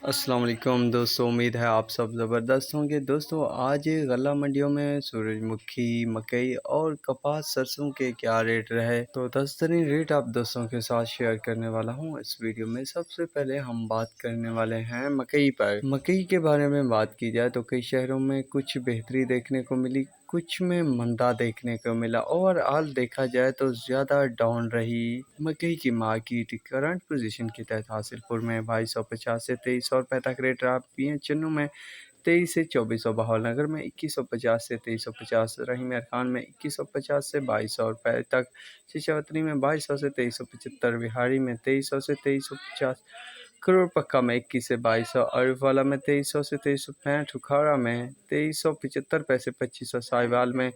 السلام علیکم دوستو، امید ہے آپ سب زبردست ہوں گے۔ دوستو آج غلہ منڈیوں میں سورج مکھی، مکئی اور کپاس سرسوں کے کیا ریٹ رہے، تو 10 ترین ریٹ آپ دوستوں کے ساتھ شیئر کرنے والا ہوں اس ویڈیو میں۔ سب سے پہلے ہم بات کرنے والے ہیں مکئی پر۔ مکئی کے بارے میں بات کی جائے تو کئی شہروں میں کچھ بہتری دیکھنے کو ملی، کچھ میں مندا دیکھنے کو ملا۔ اوور آل دیکھا جائے تو زیادہ ڈاؤن رہی مکئی کی مارکیٹ۔ کرنٹ پوزیشن کے تحت حاصل پور میں 2250 سے 2300 روپے تک ریٹ رہا، پی این چنو میں 2300 سے 2400، بہاول نگر میں 2150 سے 2350، رحیم ارکان میں 2150 سے 2200 روپے تک، شیشاوتری میں 2200 سے 2375، بہاری میں 2300 سے 2350، کروڑ پکا میں 21 سے 2200، عارف والا میں 2300 سے 2365، اکھاڑا میں 2375 پیسے 2500، ساہیوال میں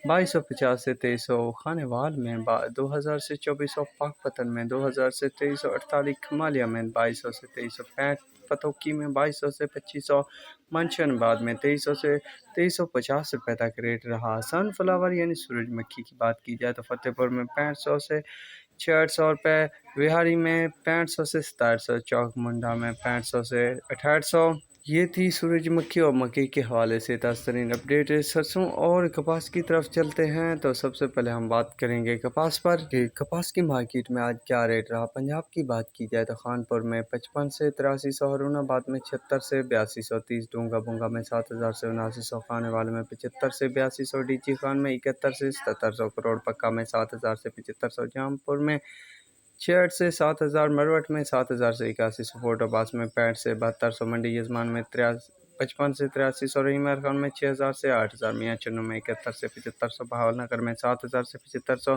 2250 سے 2300، خانے وال میں 2000 سے 2400، پاک پتن میں 2000 سے 2348، کھمالیہ میں 2200 سے 2365، پتوکی میں 2200 سے 2500، منشن آباد میں 2300 سے 2350 روپے تک ریٹ رہا۔ سن فلاور یعنی سورج مکھی کی بات کی جائے تو فتح پور میں 6500 سے 6600 روپے، بہاری میں 6500 سے 6700، چوک منڈا میں 6500 سے 6800۔ یہ تھی سورج مکھی اور مکئی کے حوالے سے 10 ترین اپڈیٹ۔ سرسوں اور کپاس کی طرف چلتے ہیں تو سب سے پہلے ہم بات کریں گے کپاس پر کہ کپاس کی مارکیٹ میں آج کیا ریٹ رہا۔ پنجاب کی بات کی جائے تو خانپور میں 55 سے 8300، ہرون آباد میں 76 سے 8230، ڈونگا بونگا میں 7000 سے 7900، خانے والے میں 75 سے 8200، ڈی جی خان میں 71 سے 7700، کروڑ پکا میں 7000 سے 7500، جام پور میں 66 سے 7000، مروٹ میں 7000 سے 8100، فورٹ عباس میں 65 سے 7200، منڈی یزمان میں 55 سے 8300، رحیم ارکان میں 6000 سے 8000، میاں چنو میں 71 سے 7500، بہاول نگر میں 7000 سے 7500،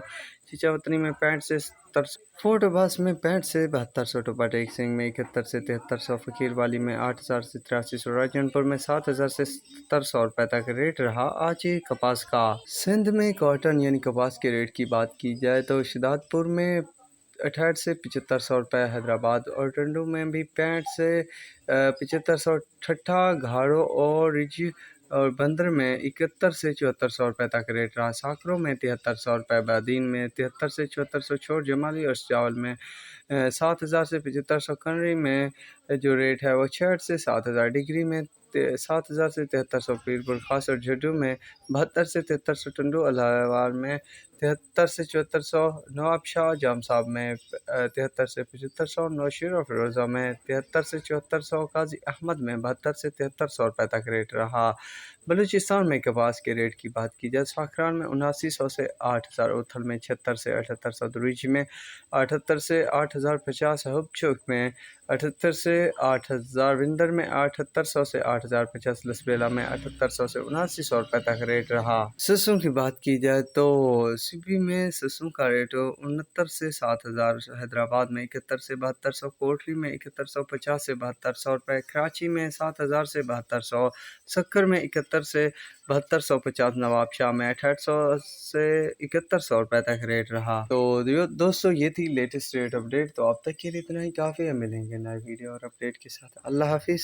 چیچاوتری میں 65 سے 7700، فورٹ عباس میں 65 سے 7200، ٹوپا ٹیک سنگھ میں 71 سے 7300، فقیر والی میں 8000 سے 8300، راجن پور میں 7000 سے 7700 روپے تک ریٹ رہا آج کپاس کا۔ سندھ میں کاٹن یعنی کپاس کے ریٹ کی بات کی جائے تو شداد پور میں 68 سے 7500 روپے، حیدرآباد اور ٹنڈو میں بھی 65 سے 7500، ٹھٹھا، گھاڑو اور رج اور بندر میں 71 سے 7400 روپے تک ریٹ رہا۔ ساکروں میں 7300 روپے، بادین میں 73 سے 7400، چھوڑ جمالی اور چاول میں 7000 سے 7500، کنری میں جو ریٹ ہے وہ 66 سے 7000، ڈگری میں 7000 سے 7300، پیر پور خاص اور جھڈو میں 72 سے 7300، ٹنڈو الہوار میں 73 سے 7400، نواب شاہ جام صاحب میں 73 سے 7500، نوشیر اور فیروزہ میں 73 سے 7400، قاضی احمد میں 72 سے 7300 روپے تک ریٹ رہا۔ بلوچستان میں کپاس کے ریٹ کی بات کی جائے، ساکران میں 7900 سے 8000، اوتھل میں 76 سے 7800، دریچ میں 78 سے 8050، ہب چوک میں 78 سے 8000، وندر میں 7800 سے 8050، لسبیلا میں 7800 سے 7900 روپے تک ریٹ رہا۔ سرسوں کی بات کی جائے تو سی پی میں سرسوں کا ریٹ 69 سے 7000، حیدرآباد میں 71 سے 7200، کوٹلی میں 7150 سے 7200 روپے، کراچی میں 7000 سے 7200، سکر میں 71 سے 7250، نواب شاہ میں 6800 سے 7100 روپے تک ریٹ رہا۔ تو دوستو یہ تھی لیٹسٹ ریٹ اپڈیٹ، تو اب تک کے لیے اتنا ہی کافی ہے، ملیں گے نئے ویڈیو اور اپڈیٹ کے ساتھ۔ اللہ حافظ۔